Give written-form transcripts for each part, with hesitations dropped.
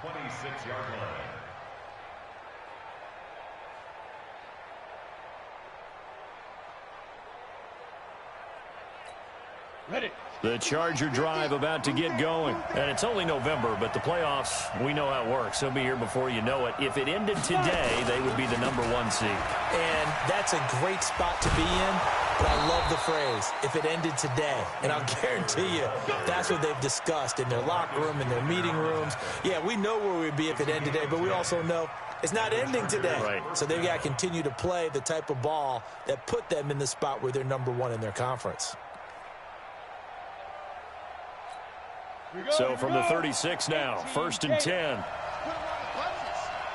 26-yard line. Ready. The Charger drive about to get going. And it's only November, but the playoffs, we know how it works. They'll be here before you know it. If it ended today, they would be the #1 seed. And that's a great spot to be in, but I love the phrase, if it ended today. And I'll guarantee you, that's what they've discussed in their locker room, in their meeting rooms. Yeah, we know where we'd be if it ended today, but we also know it's not ending today. Right. So they've got to continue to play the type of ball that put them in the spot where they're #1 in their conference. So from the 36 now, 1st and 10.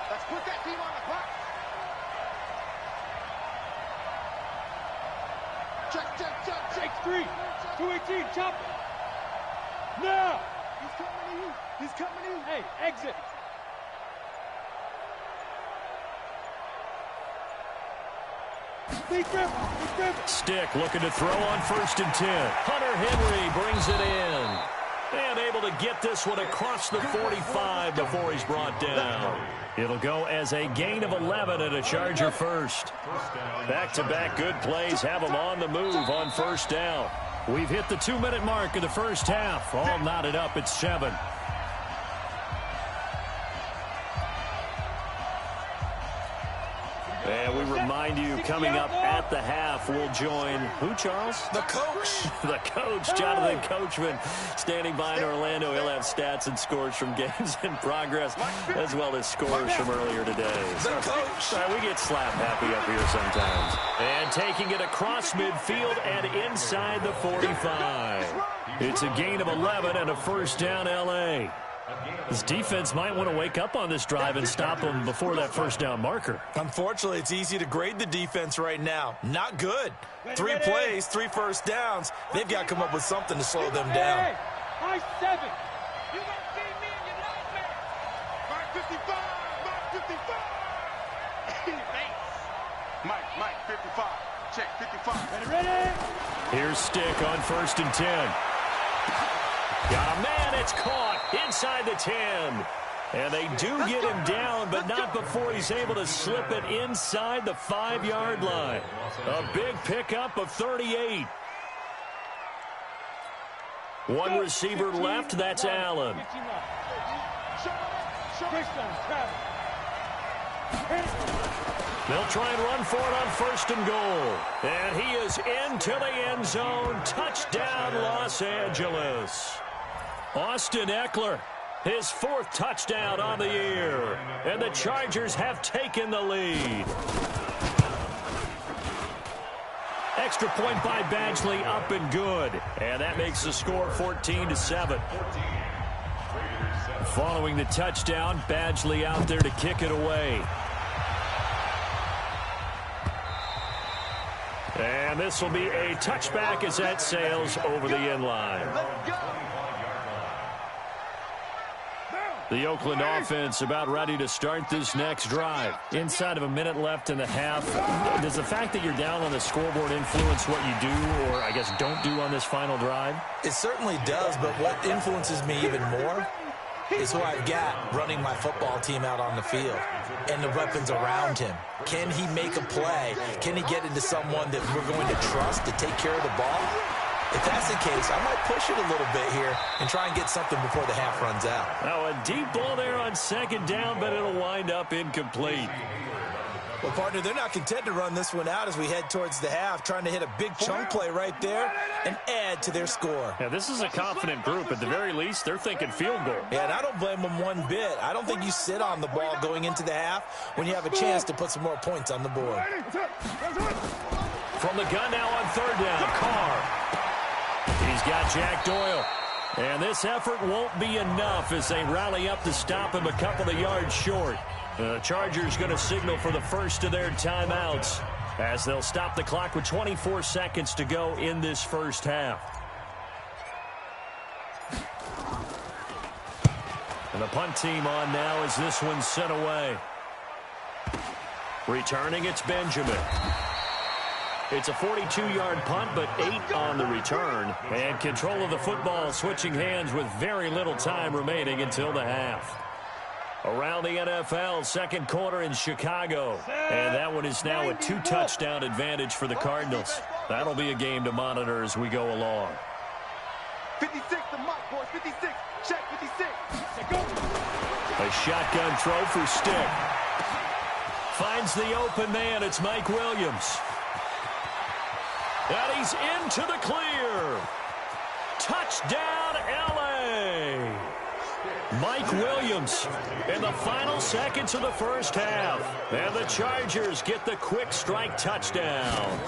Let's put that team on the clock. Check 3. 218, chop it. Now. He's coming to you. He's coming to you. Hey, exit. Big rip. Stick looking to throw on 1st and 10. Hunter Henry brings it in. And able to get this one across the 45 before he's brought down. It'll go as a gain of 11 and a Charger first. Back-to-back good plays have them on the move on 1st down. We've hit the 2-minute mark of the first half. All knotted up at 7. And we remind you, coming up at the half, we'll join who, Charles? The coach. The coach, Jonathan Coachman, standing by in Orlando. He'll have stats and scores from games in progress, as well as scores from earlier today. The coach. We get slap happy up here sometimes. And taking it across midfield and inside the 45. It's a gain of 11 and a 1st down, L.A. This defense might want to wake up on this drive and stop them before that 1st down marker. Unfortunately, it's easy to grade the defense right now. Not good. 3 plays, 3 first downs. They've got to come up with something to slow them down. High 7. You gonna see me in your nightmare. Mark 55. Mike 55. Check 55. Ready. Here's Stick on 1st and 10. Got a man, it's caught inside the 10. And they do get him down, but not before he's able to slip it inside the 5-yard line. A big pickup of 38. One receiver left, that's Allen. They'll try and run for it on 1st and goal. And he is into the end zone. Touchdown, Los Angeles. Austin Eckler, his 4th touchdown on the year. And the Chargers have taken the lead. Extra point by Badgley, up and good. And that makes the score 14-7. Following the touchdown, Badgley out there to kick it away. And this will be a touchback as that sails over the end line. The Oakland offense about ready to start this next drive. Inside of a minute left in the half. Does the fact that you're down on the scoreboard influence what you do, or I guess don't do on this final drive? It certainly does, but what influences me even more is who I've got running my football team out on the field and the weapons around him. Can he make a play? Can he get into someone that we're going to trust to take care of the ball? If that's the case, I might push it a little bit here and try and get something before the half runs out. Now a deep ball there on 2nd down, but it'll wind up incomplete. Well, partner, they're not content to run this one out as we head towards the half, trying to hit a big chunk play right there and add to their score. Yeah, this is a confident group. At the very least, they're thinking field goal. Yeah, and I don't blame them one bit. I don't think you sit on the ball going into the half when you have a chance to put some more points on the board. From the gun now on 3rd down, Carr. He's got Jack Doyle. And this effort won't be enough as they rally up to stop him a couple of yards short. The Chargers going to signal for the first of their timeouts as they'll stop the clock with 24 seconds to go in this first half. And the punt team on now as this one's sent away. Returning, it's Benjamin. It's a 42-yard punt, but 8 on the return. And control of the football switching hands with very little time remaining until the half. Around the NFL, second quarter in Chicago. And that one is now a 2-touchdown advantage for the Cardinals. That'll be a game to monitor as we go along. 56, the mic, boys. 56. Check 56. A shotgun throw for Stick. Finds the open man. It's Mike Williams. And he's into the clear. Touchdown, L.A. Mike Williams in the final seconds of the first half. And the Chargers get the quick strike touchdown.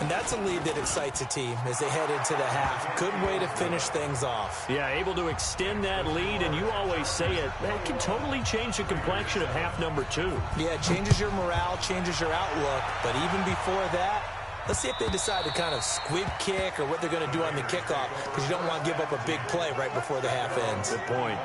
And that's a lead that excites a team as they head into the half. Good way to finish things off. Yeah, able to extend that lead, and you always say it, that can totally change the complexion of half number 2. Yeah, it changes your morale, changes your outlook. But even before that, let's see if they decide to kind of squib kick or what they're going to do on the kickoff, because you don't want to give up a big play right before the half ends. Good point.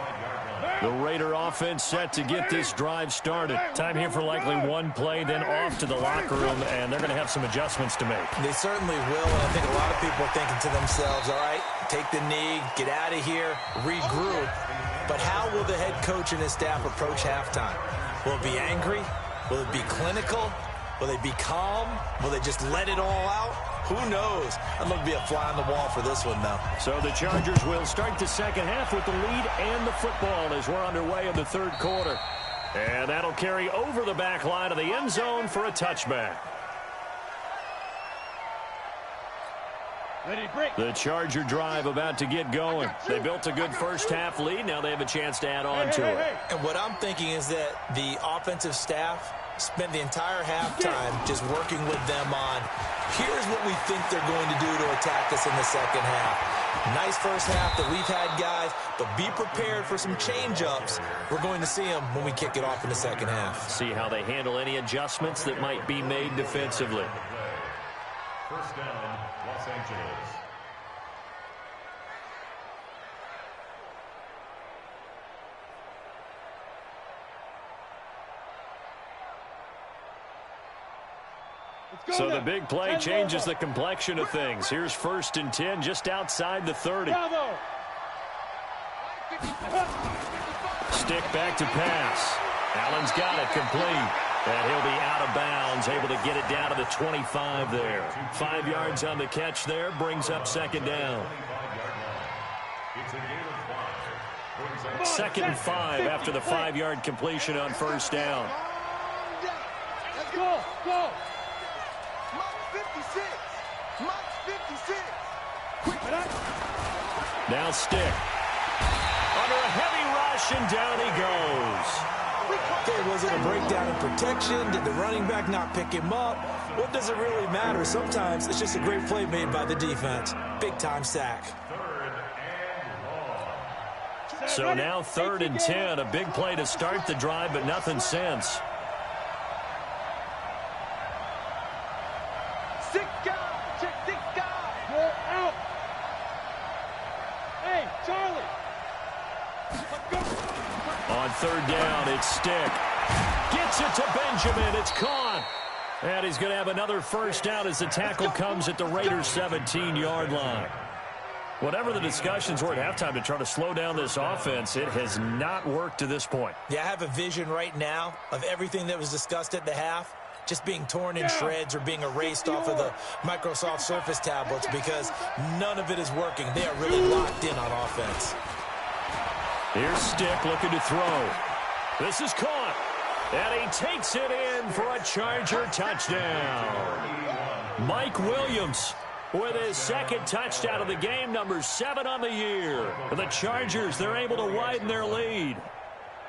The Raider offense set to get this drive started. Time here for likely one play, then off to the locker room, and they're going to have some adjustments to make. They certainly will, and I think a lot of people are thinking to themselves, all right, take the knee, get out of here, regroup. But how will the head coach and his staff approach halftime? Will it be angry? Will it be clinical? Will they be calm? Will they just let it all out? Who knows? I'd love to be a fly on the wall for this one, though. So the Chargers will start the second half with the lead and the football as we're underway in the third quarter. And that'll carry over the back line of the end zone for a touchback. The Charger drive about to get going. They built a good first half lead. Now they have a chance to add on to it. And what I'm thinking is that the offensive staff spent the entire halftime just working with them on, here's what we think they're going to do to attack us in the second half. Nice first half that we've had, guys, but be prepared for some change-ups. We're going to see them when we kick it off in the second half. See how they handle any adjustments that might be made defensively. First down, Los Angeles. So the big play changes the complexion of things. Here's 1st and 10 just outside the 30. Stick back to pass. Allen's got it complete. And he'll be out of bounds, able to get it down to the 25 there. 5 yards on the catch there, brings up second down. Second and 5 after the 5-yard completion on first down. Let's go, go. Mike 56. Mike 56. Now Stick. Under a heavy rush, and down he goes. Okay, was it a breakdown in protection? Did the running back not pick him up? What does it really matter? Sometimes it's just a great play made by the defense. Big-time sack. So now 3rd and 10. A big play to start the drive, but nothing since. 6 guys. Check 6 guys. You're out. Hey, Charlie. Let's go. On 3rd down, it's Stick. Gets it to Benjamin. It's caught. And he's going to have another first down as the tackle comes at the Raiders' 17-yard line. Whatever the discussions were at halftime to try to slow down this offense, it has not worked to this point. Yeah, I have a vision right now of everything that was discussed at the half just being torn in shreds or being erased off of the Microsoft Surface tablets because none of it is working. They are really locked in on offense. Here's Stick looking to throw. This is caught. And he takes it in for a Charger touchdown. Mike Williams with his second touchdown of the game, number 7 on the year. For the Chargers, they're able to widen their lead.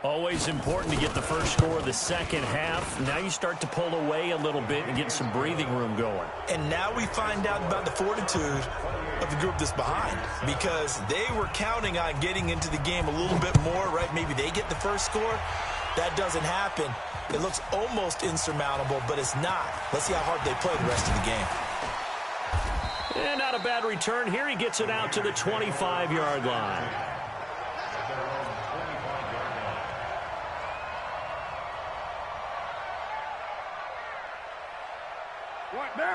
Always important to get the first score of the second half. Now you start to pull away a little bit and get some breathing room going. And now we find out about the fortitude of the group that's behind, because they were counting on getting into the game a little bit more, right? Maybe they get the first score. That doesn't happen. It looks almost insurmountable, but it's not. Let's see how hard they play the rest of the game. And not a bad return here. He gets it out to the 25-yard line.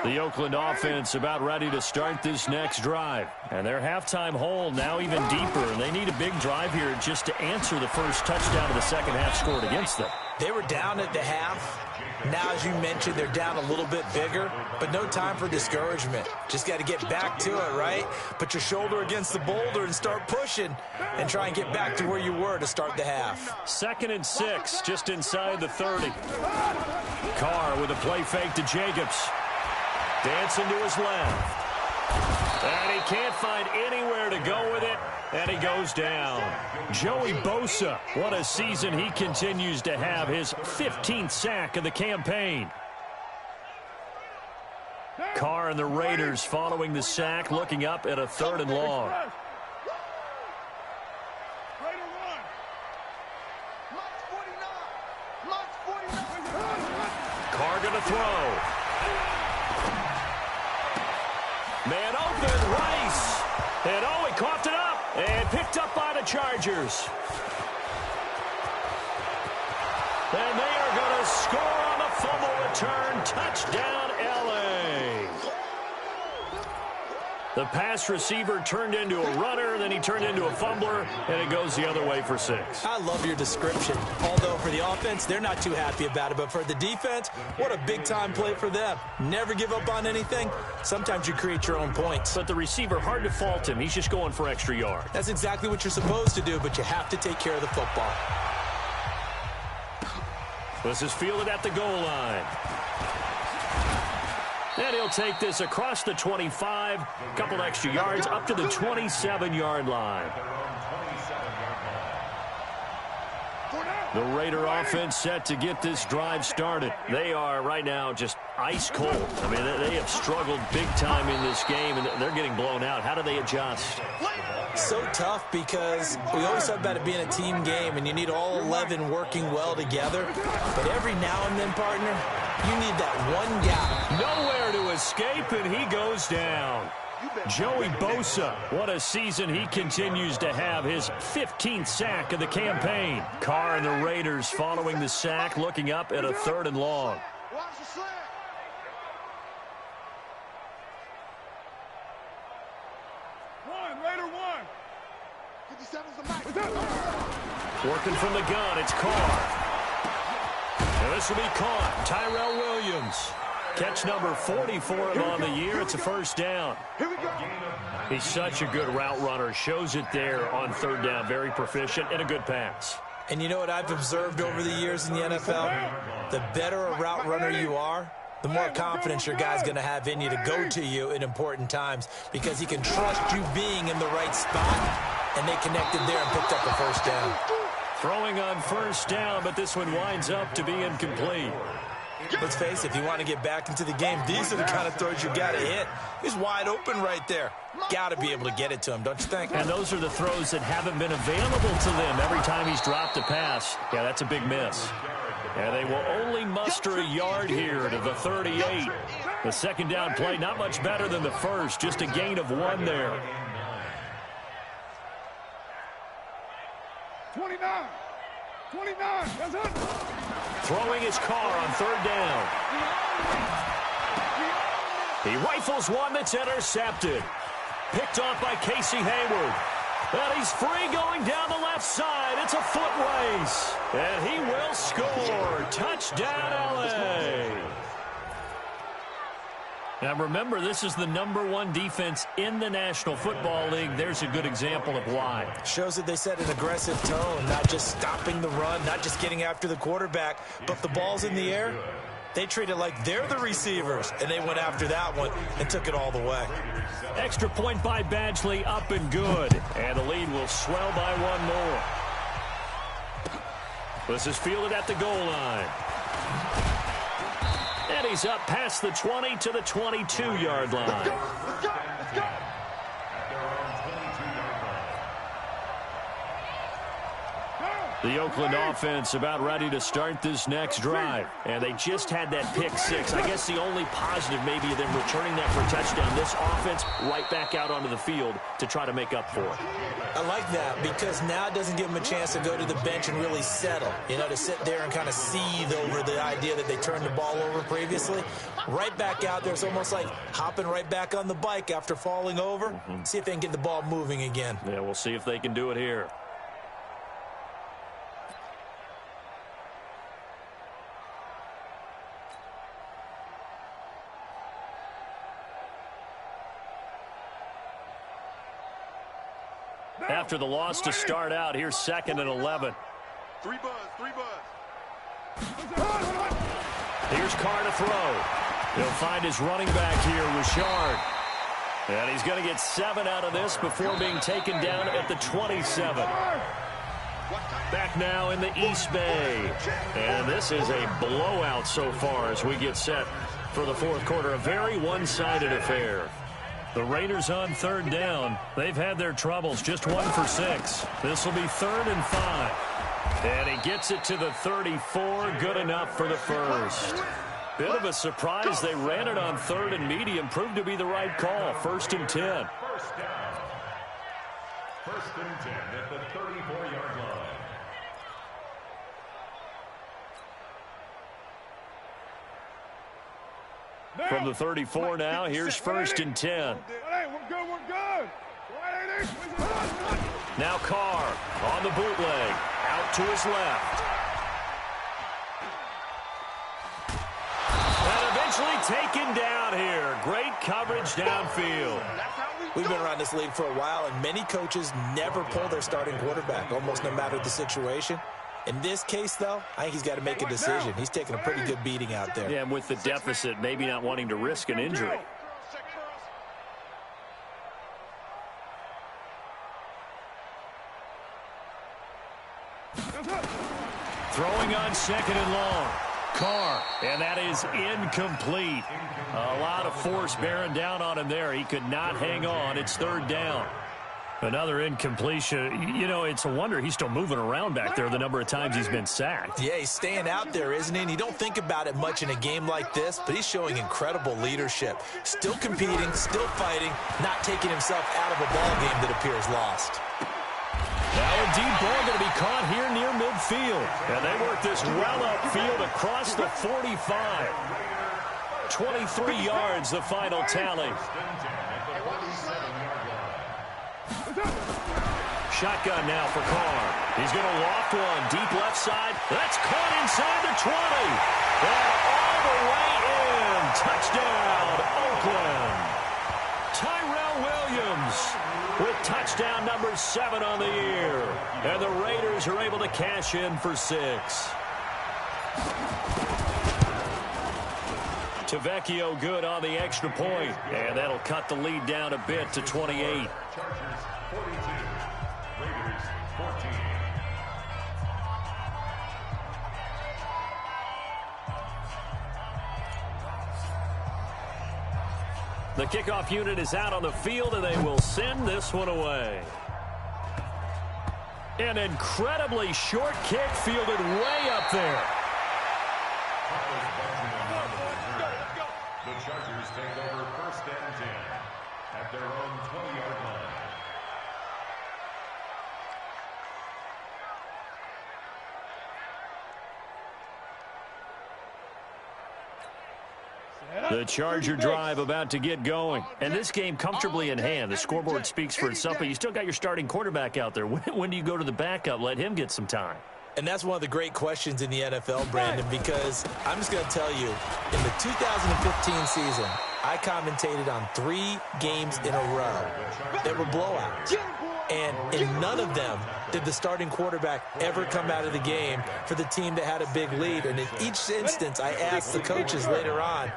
The Oakland offense about ready to start this next drive. And their halftime hole now even deeper. And they need a big drive here just to answer the first touchdown of the second half scored against them. They were down at the half. Now, as you mentioned, they're down a little bit bigger, but no time for discouragement. Just got to get back to it, right? Put your shoulder against the boulder and start pushing and try and get back to where you were to start the half. 2nd and 6, just inside the 30. Carr with a play fake to Jacobs. Dancing to his left. And he can't find anywhere to go with it, and he goes down. Joey Bosa, what a season he continues to have, his 15th sack of the campaign. Carr and the Raiders following the sack, looking up at a 3rd and long. Carr going to throw. Man open, Rice. And oh, he coughed it up and picked up by the Chargers. And they are going to score on the fumble return. Touchdown, L.A. The pass receiver turned into a runner, then he turned into a fumbler, and it goes the other way for 6. I love your description. Although for the offense, they're not too happy about it. But for the defense, what a big-time play for them. Never give up on anything. Sometimes you create your own points. But the receiver, hard to fault him. He's just going for extra yards. That's exactly what you're supposed to do, but you have to take care of the football. This is fielded at the goal line. And he'll take this across the 25, couple extra yards, up to the 27-yard line. The Raider offense set to get this drive started. They are right now just ice cold. I mean, they have struggled big time in this game, and they're getting blown out. How do they adjust? So tough because we always talk about it being a team game, and you need all 11 working well together. But every now and then, partner, you need that one guy. Nowhere to escape, and he goes down. Joey Bosa, what a season he continues to have, his 15th sack of the campaign. Carr and the Raiders following the sack, looking up at a 3rd and long. Working from the gun, it's Carr. And this will be caught. Tyrell Williams. Catch number 40 for him on the year. It's a 1st down. He's such a good route runner. Shows it there on 3rd down. Very proficient and a good pass. And you know what I've observed over the years in the NFL? The better a route runner you are, the more confidence your guy's going to have in you to go to you in important times because he can trust you being in the right spot, and they connected there and picked up a 1st down. Throwing on 1st down, but this one winds up to be incomplete. Let's face it, if you want to get back into the game, these are the kind of throws you got to hit. He's wide open right there. Got to be able to get it to him, don't you think? And those are the throws that haven't been available to them every time he's dropped a pass. Yeah, that's a big miss. And they will only muster a yard here to the 38. The 2nd down play, not much better than the first, just a gain of 1 there. 29. That's it. Throwing his Carr on 3rd down. He rifles one that's intercepted. Picked off by Casey Hayward. And he's free going down the left side. It's a foot race. And he will score. Touchdown, L.A. Now, remember, this is the #1 defense in the National Football League. There's a good example of why. Shows that they set an aggressive tone, not just stopping the run, not just getting after the quarterback, but if the ball's in the air, they treat it like they're the receivers, and they went after that one and took it all the way. Extra point by Badgley, up and good. And the lead will swell by 1 more. This is fielded at the goal line. And he's up past the 20 to the 22-yard line. The Oakland offense about ready to start this next drive. And they just had that pick six. I guess the only positive maybe of them returning that for a touchdown. This offense right back out onto the field to try to make up for it. I like that because now it doesn't give them a chance to go to the bench and really settle. You know, to sit there and kind of seethe over the idea that they turned the ball over previously. Right back out there. It's almost like hopping right back on the bike after falling over. See if they can get the ball moving again. Yeah, we'll see if they can do it here. After the loss to start out, here's 2nd and 11. Three buzz. Here's Carr to throw. He'll find his running back here, Richard. And he's going to get 7 out of this before being taken down at the 27. Back now in the East Bay. And this is a blowout so far as we get set for the fourth quarter. A very one-sided affair. The Raiders on 3rd down. They've had their troubles, just 1 for 6. This will be 3rd and 5. And he gets it to the 34, good enough for the first. Bit of a surprise. They ran it on 3rd and medium. Proved to be the right call. 1st and 10. First down. 1st and 10 at the 34-yard line. From the 34 now, here's 1st and 10. We're good. Now Carr on the bootleg. Out to his left. And eventually taken down here. Great coverage downfield. We've been around this league for a while, and many coaches never pull their starting quarterback, almost no matter the situation. In this case, though, I think he's got to make a decision. He's taking a pretty good beating out there. Yeah, and with the deficit, maybe not wanting to risk an injury. Throwing on 2nd and long. Carr, and that is incomplete. A lot of force bearing down on him there. He could not hang on. It's 3rd down. Another incompletion. You know, it's a wonder he's still moving around back there the number of times he's been sacked. Yeah, he's staying out there, isn't he? And you don't think about it much in a game like this, but he's showing incredible leadership. Still competing, still fighting, not taking himself out of a ball game that appears lost. Now a deep ball going to be caught here near midfield. And they work this well upfield across the 45. 23 yards, the final tally. Shotgun now for Carr. He's going to loft one. Deep left side. That's caught inside the 20. And all the way in. Touchdown, Oakland. Tyrell Williams with touchdown number 7 on the year. And the Raiders are able to cash in for 6. Tavecchio good on the extra point. And that'll cut the lead down a bit to 28. Chargers 42. Raiders 14. The kickoff unit is out on the field, and they will send this one away. An incredibly short kick fielded way up there. The Chargers take over 1st and 10 at their own 20-yard line. The Charger drive about to get going. And this game comfortably in hand. The scoreboard speaks for itself, but you still got your starting quarterback out there. When do you go to the backup? Let him get some time. And that's one of the great questions in the NFL, Brandon, because I'm just going to tell you, in the 2015 season, I commentated on 3 games in a row that were blowouts. And in none of them did the starting quarterback ever come out of the game for the team that had a big lead. And in each instance, I asked the coaches later on,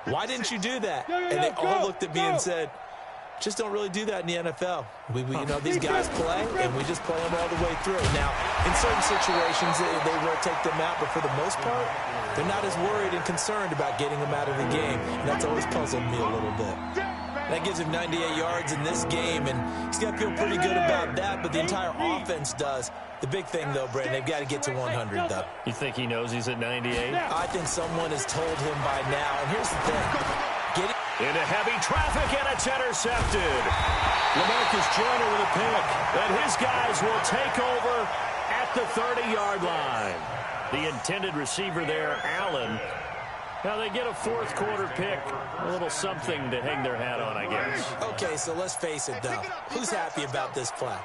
why didn't you do that? And they all looked at me and said, just don't really do that in the NFL. We you know, these guys play, and we just play them all the way through. Now, in certain situations, they will take them out, but for the most part, they're not as worried and concerned about getting them out of the game. And that's always puzzled me a little bit. That gives him 98 yards in this game, and he's got to feel pretty good about that, but the entire offense does. The big thing, though, Brandon, they've got to get to 100, though. You think he knows he's at 98? I think someone has told him by now, and here's the thing. Into heavy traffic, and it's intercepted. LaMarcus Joyner with a pick, and his guys will take over at the 30-yard line. The intended receiver there, Allen. Now they get a fourth-quarter pick, a little something to hang their hat on, I guess. Okay, so let's face it, though. Who's happy about this play?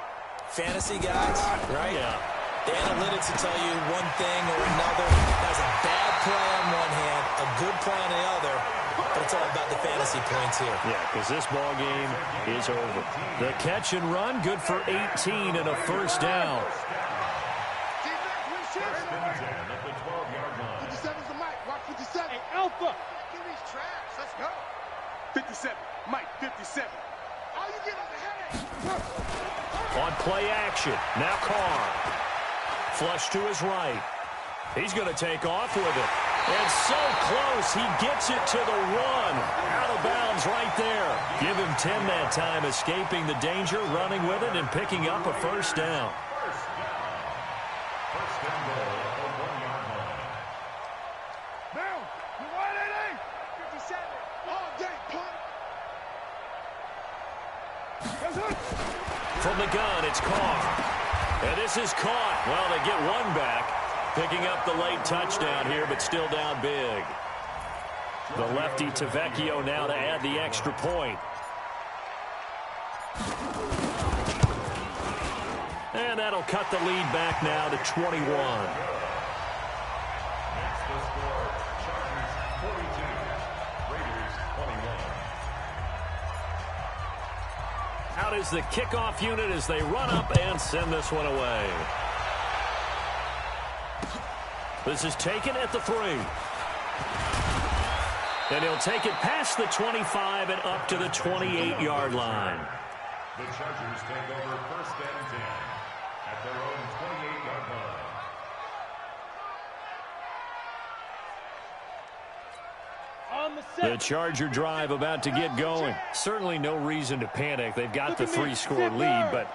Fantasy guys, right? Yeah. The analytics will tell you one thing or another. That's a bad play on one hand, a good play on the other, but it's all about the fantasy points here. Yeah, because this ball game is over. The catch and run, good for 18 and a first down. 57's the mic. Watch 57. Hey, Alpha. Give these traps. Let's go. 57. Mike, 57. All you get is a headache. On play action. Now Carr. Flush to his right. He's going to take off with it. And so close. He gets it to the one. Out of bounds right there. Give him 10 that time, escaping the danger, running with it, and picking up a first down. First and goal at the 1-yard line. Now, you want it, 57. All day, punt. From the gun, it's Carr. And this is caught. Well, they get one back. Picking up the late touchdown here, but still down big. The lefty Tavecchio now to add the extra point. And that'll cut the lead back now to 21. Next the score, Chargers 42, Raiders 21. Out is the kickoff unit as they run up and send this one away. This is taken at the 3. And he'll take it past the 25 and up to the 28-yard line. The Chargers take over first and 10 at their own 28-yard line. On the set. The Charger drive about to get going. Certainly no reason to panic. They've got the 3-score lead, but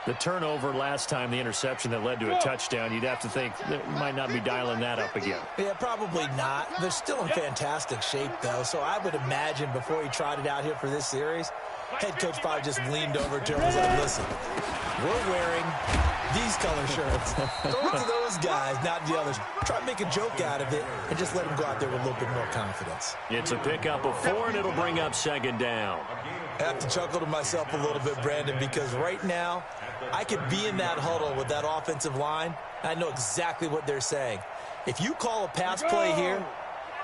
the turnover last time, the interception that led to a touchdown, you'd have to think they might not be dialing that up again. Yeah, probably not. They're still in fantastic shape, though, so I would imagine before he trotted out here for this series, head coach probably just leaned over to him and said, listen, we're wearing these color shirts. Throw it to those guys, not the others. Try to make a joke out of it and just let them go out there with a little bit more confidence. It's a pickup of 4, and it'll bring up second down. I have to chuckle to myself a little bit, Brandon, because right now I could be in that huddle with that offensive line. I know exactly what they're saying. If you call a pass play here,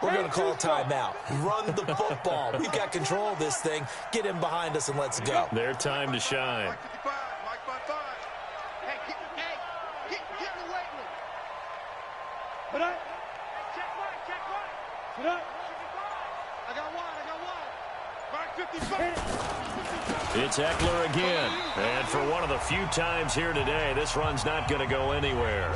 we're going to call a timeout. Run the football. We've got control of this thing. Get him behind us and let's go. Their time to shine. Mike 55. Mike 55. Hey, get in the weight room. Put up. Check one. Put up. I got one. Mike 55. It's Eckler again. And for one of the few times here today, this run's not going to go anywhere.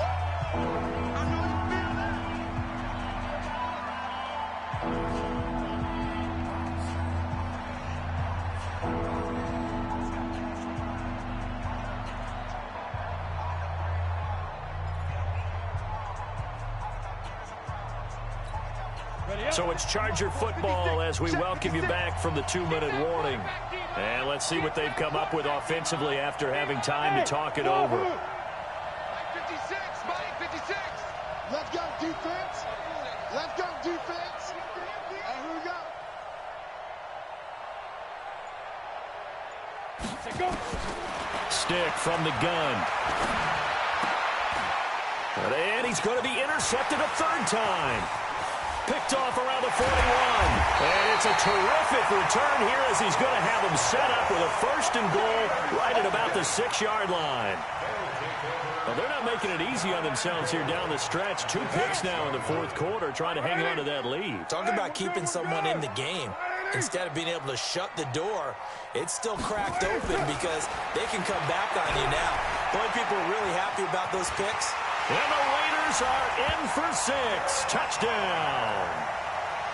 So it's Charger football as we welcome you back from the 2-minute warning. And let's see what they've come up with offensively after having time to talk it over. Mike 56. Mike 56. Let's go, defense. Let's go, defense. And here we go. Stick from the gun. And he's going to be intercepted a third time. Picked off around the 41. And it's a terrific return here as he's going to have him set up with a first and goal right at about the 6-yard line. Well, they're not making it easy on themselves here down the stretch. 2 picks now in the fourth quarter trying to hang on to that lead. Talk about keeping someone in the game. Instead of being able to shut the door, it's still cracked open because they can come back on you now. Boy, people are really happy about those picks. And the Raiders are in for 6. Touchdown.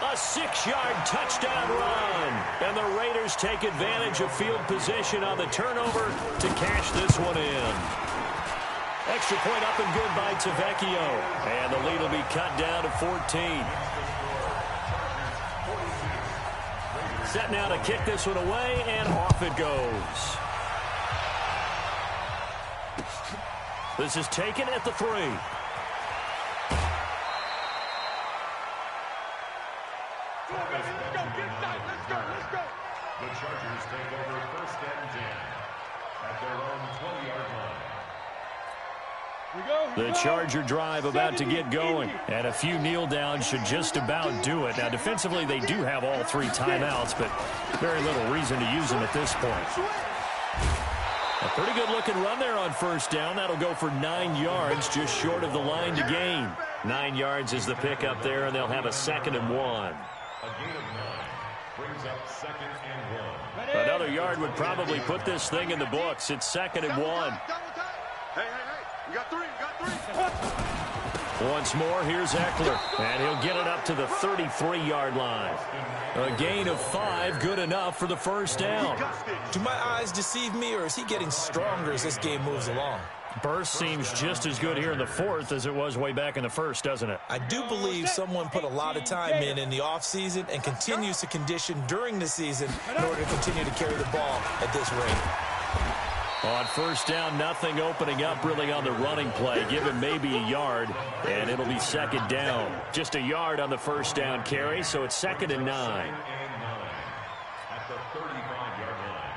A 6-yard touchdown run. And the Raiders take advantage of field position on the turnover to cash this one in. Extra point up and good by Tavecchio. And the lead will be cut down to 14. Set now to kick this one away, and off it goes. This is taken at the 3. The Chargers take over 1st and 10 at their own 20-yard line. The Charger drive about to get going, and a few kneel downs should just about do it. Now, defensively, they do have all 3 timeouts, but very little reason to use them at this point. A pretty good-looking run there on 1st down. That'll go for 9 yards, just short of the line to gain. 9 yards is the pickup there, and they'll have a 2nd and 1. A gain of 9 brings up 2nd and 1. Another yard would probably put this thing in the books. It's 2nd and 1. Hey, you got 3, Once more, here's Eckler, and he'll get it up to the 33-yard line. A gain of 5, good enough for the 1st down. Do my eyes deceive me, or is he getting stronger as this game moves along? Burst seems just as good here in the 4th as it was way back in the 1st, doesn't it? I do believe someone put a lot of time in the offseason and continues to condition during the season in order to continue to carry the ball at this rate. On 1st down, nothing opening up really on the running play. Give him maybe a yard, and it'll be 2nd down. Just a yard on the 1st down carry, so it's 2nd and 9. At the 35-yard line.